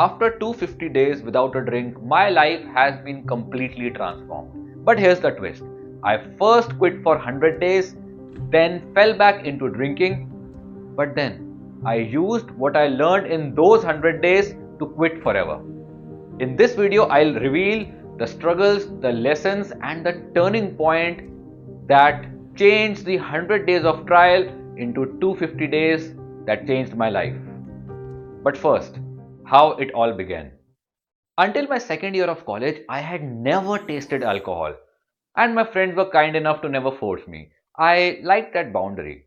After 250 days without a drink, my life has been completely transformed. But here's the twist. I first quit for 100 days, then fell back into drinking, but then I used what I learned in those 100 days to quit forever. In this video, I'll reveal the struggles, the lessons, and the turning point that changed the 100 days of trial into 250 days that changed my life. But first, how it all began. Until my second year of college, I had never tasted alcohol, and my friends were kind enough to never force me. I liked that boundary.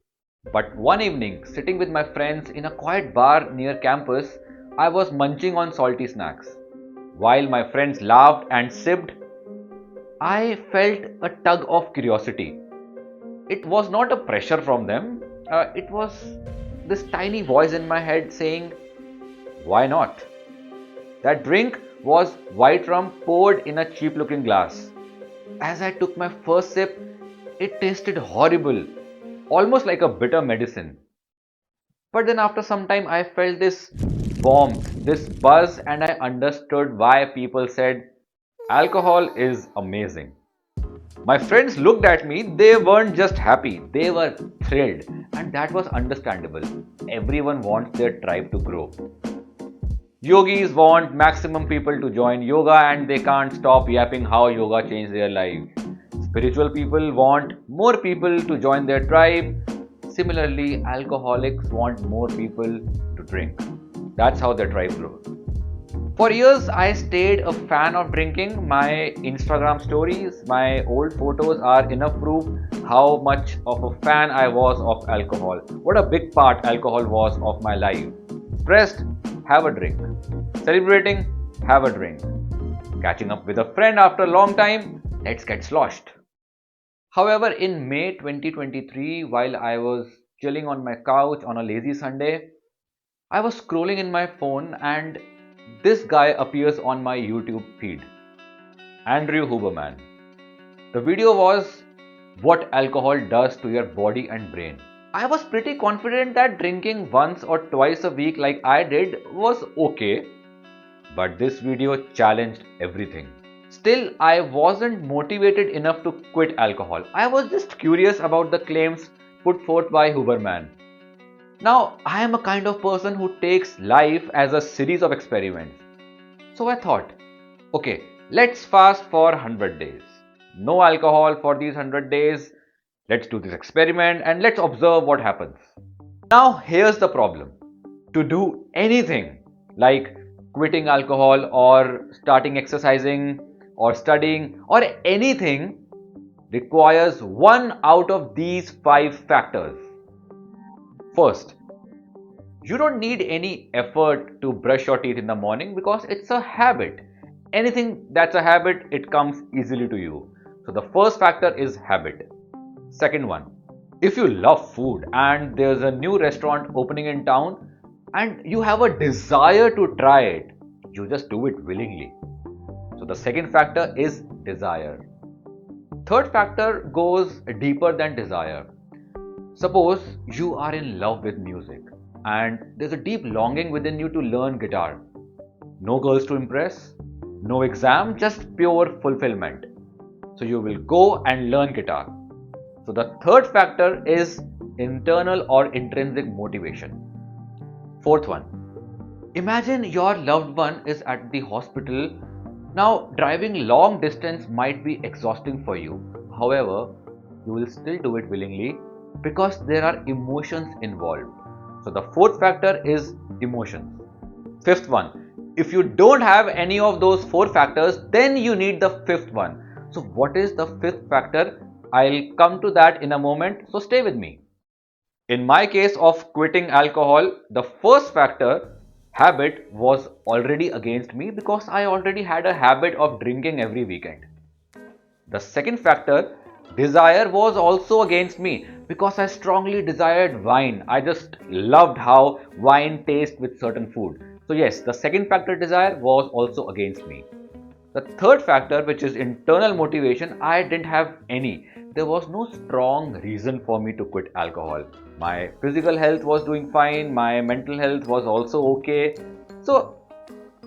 But one evening, sitting with my friends in a quiet bar near campus, I was munching on salty snacks. While my friends laughed and sipped, I felt a tug of curiosity. It was not a pressure from them, it was this tiny voice in my head saying, why not? That drink was white rum poured in a cheap looking glass. As I took my first sip, it tasted horrible, almost like a bitter medicine. But then after some time, I felt this warmth, this buzz, and I understood why people said alcohol is amazing. My friends looked at me, they weren't just happy, they were thrilled, and that was understandable. Everyone wants their tribe to grow. Yogis want maximum people to join yoga and they can't stop yapping how yoga changed their life. Spiritual people want more people to join their tribe. Similarly, alcoholics want more people to drink. That's how their tribe grows. For years, I stayed a fan of drinking. My Instagram stories, my old photos are enough proof how much of a fan I was of alcohol. What a big part alcohol was of my life. Stressed? Have a drink. Celebrating? Have a drink. Catching up with a friend after a long time? Let's get sloshed. However, in May 2023, while I was chilling on my couch on a lazy Sunday, I was scrolling in my phone and this guy appears on my YouTube feed. Andrew Huberman. The video was what alcohol does to your body and brain. I was pretty confident that drinking once or twice a week like I did was okay, but this video challenged everything. Still, I wasn't motivated enough to quit alcohol. I was just curious about the claims put forth by Huberman. Now, I am a kind of person who takes life as a series of experiments. So I thought, okay, let's fast for 100 days. No alcohol for these 100 days. Let's do this experiment and let's observe what happens. Now, here's the problem. To do anything like quitting alcohol or starting exercising or studying or anything requires one out of these 5 factors. First, you don't need any effort to brush your teeth in the morning because it's a habit. Anything that's a habit, it comes easily to you. So the first factor is habit. Second one, if you love food and there's a new restaurant opening in town and you have a desire to try it, you just do it willingly. So the second factor is desire. Third factor goes deeper than desire. Suppose you are in love with music and there's a deep longing within you to learn guitar. No girls to impress, no exam, just pure fulfillment. So you will go and learn guitar. So the third factor is internal or intrinsic motivation. Fourth one, imagine your loved one is at the hospital. Now driving long distance might be exhausting for you. However, you will still do it willingly because there are emotions involved. So the fourth factor is emotions. Fifth one, if you don't have any of those 4 factors, then you need the fifth one. So what is the fifth factor? I'll come to that in a moment, so stay with me. In my case of quitting alcohol, the first factor, habit, was already against me because I already had a habit of drinking every weekend. The second factor, desire, was also against me because I strongly desired wine. I just loved how wine tastes with certain food. So yes, the second factor, desire, was also against me. The third factor, which is internal motivation, I didn't have any. There was no strong reason for me to quit alcohol. My physical health was doing fine, my mental health was also okay. So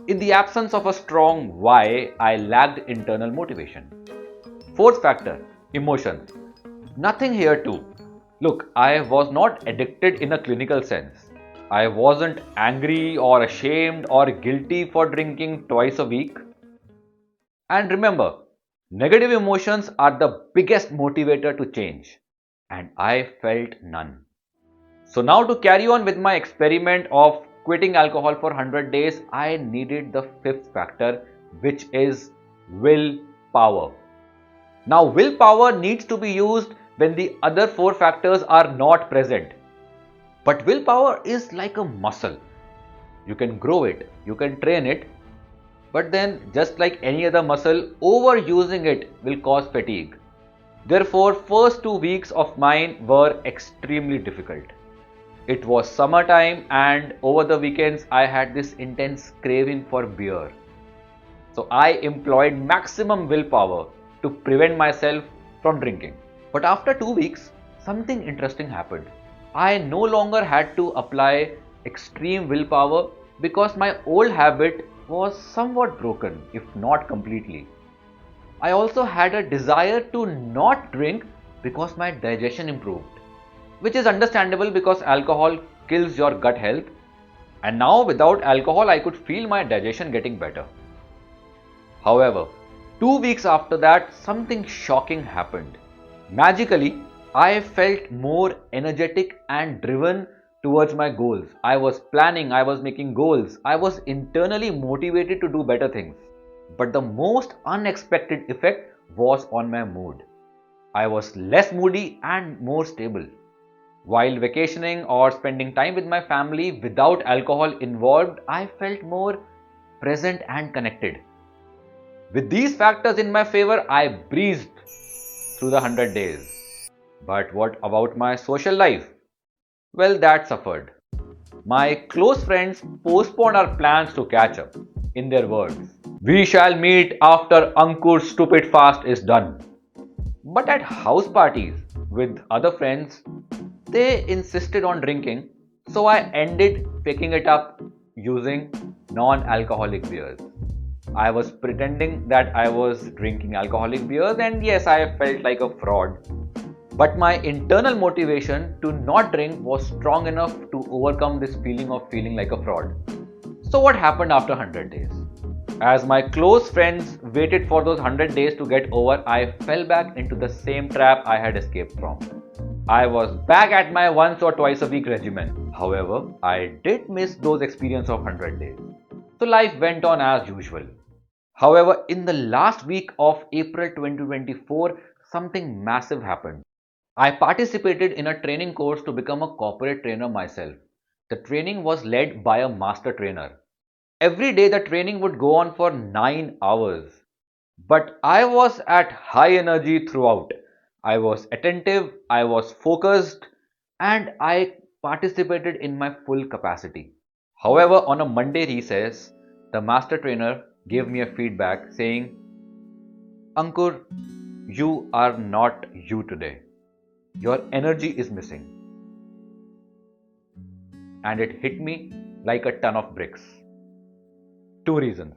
In the absence of a strong why, I lacked internal motivation. Fourth factor, emotions. Nothing here too. Look, I was not addicted in a clinical sense. I wasn't angry or ashamed or guilty for drinking twice a week. And remember, negative emotions are the biggest motivator to change. And I felt none. So now to carry on with my experiment of quitting alcohol for 100 days, I needed the fifth factor, which is willpower. Now willpower needs to be used when the other four factors are not present. But willpower is like a muscle. You can grow it, you can train it, but then just like any other muscle, overusing it will cause fatigue. Therefore, first 2 weeks of mine were extremely difficult. It was summertime and over the weekends I had this intense craving for beer. So I employed maximum willpower to prevent myself from drinking. But after 2 weeks, something interesting happened. I no longer had to apply extreme willpower because my old habit was somewhat broken, if not completely. I also had a desire to not drink because my digestion improved, which is understandable because alcohol kills your gut health. And now, without alcohol, I could feel my digestion getting better. However, 2 weeks after that, something shocking happened. Magically, I felt more energetic and driven towards my goals. I was planning, I was making goals, I was internally motivated to do better things. But the most unexpected effect was on my mood. I was less moody and more stable. While vacationing or spending time with my family without alcohol involved, I felt more present and connected. With these factors in my favor, I breezed through the 100 days. But what about my social life? Well, that suffered. My close friends postponed our plans to catch up. In their words, we shall meet after Ankur's stupid fast is done. But at house parties with other friends, they insisted on drinking, so I ended picking it up using non-alcoholic beers. I was pretending that I was drinking alcoholic beers, and yes, I felt like a fraud. But my internal motivation to not drink was strong enough to overcome this feeling of feeling like a fraud. So what happened after 100 days? As my close friends waited for those 100 days to get over, I fell back into the same trap I had escaped from. I was back at my once or twice a week regimen. However, I did miss those experiences of 100 days. So life went on as usual. However, in the last week of April 2024, something massive happened. I participated in a training course to become a corporate trainer myself. The training was led by a master trainer. Every day the training would go on for 9 hours. But I was at high energy throughout. I was attentive, I was focused, and I participated in my full capacity. However, on a Monday recess, the master trainer gave me a feedback saying, Ankur, you are not you today. Your energy is missing. And it hit me like a ton of bricks. Two reasons.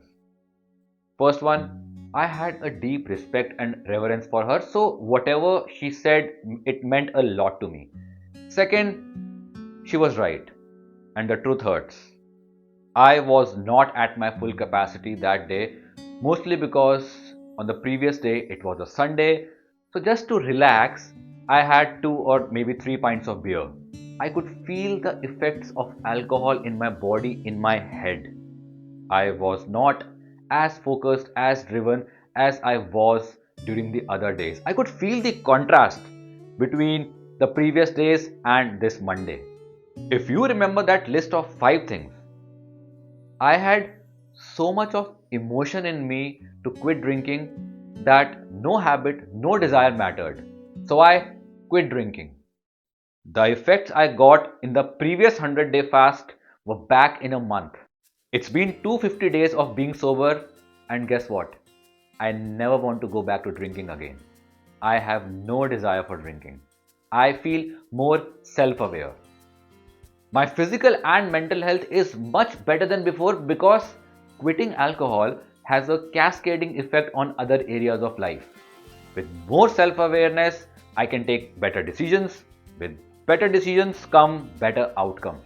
First one, I had a deep respect and reverence for her, so whatever she said, it meant a lot to me. Second, she was right, and the truth hurts. I was not at my full capacity that day, mostly because on the previous day it was a Sunday, so just to relax, I had 2 or maybe 3 pints of beer. I could feel the effects of alcohol in my body, in my head. I was not as focused, as driven as I was during the other days. I could feel the contrast between the previous days and this Monday. If you remember that list of 5 things, I had so much of emotion in me to quit drinking that no habit, no desire mattered. So I quit drinking. The effects I got in the previous 100-day fast were back in a month. It's been 250 days of being sober, and guess what? I never want to go back to drinking again. I have no desire for drinking. I feel more self-aware. My physical and mental health is much better than before because quitting alcohol has a cascading effect on other areas of life. With more self awareness, I can take better decisions. With better decisions come better outcomes.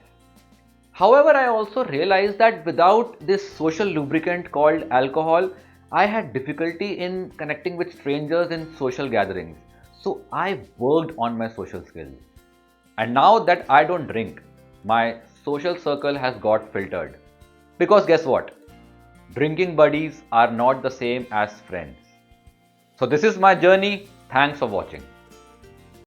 However, I also realized that without this social lubricant called alcohol, I had difficulty in connecting with strangers in social gatherings. So I worked on my social skills. And now that I don't drink, my social circle has got filtered. Because guess what? Drinking buddies are not the same as friends. So this is my journey. Thanks for watching.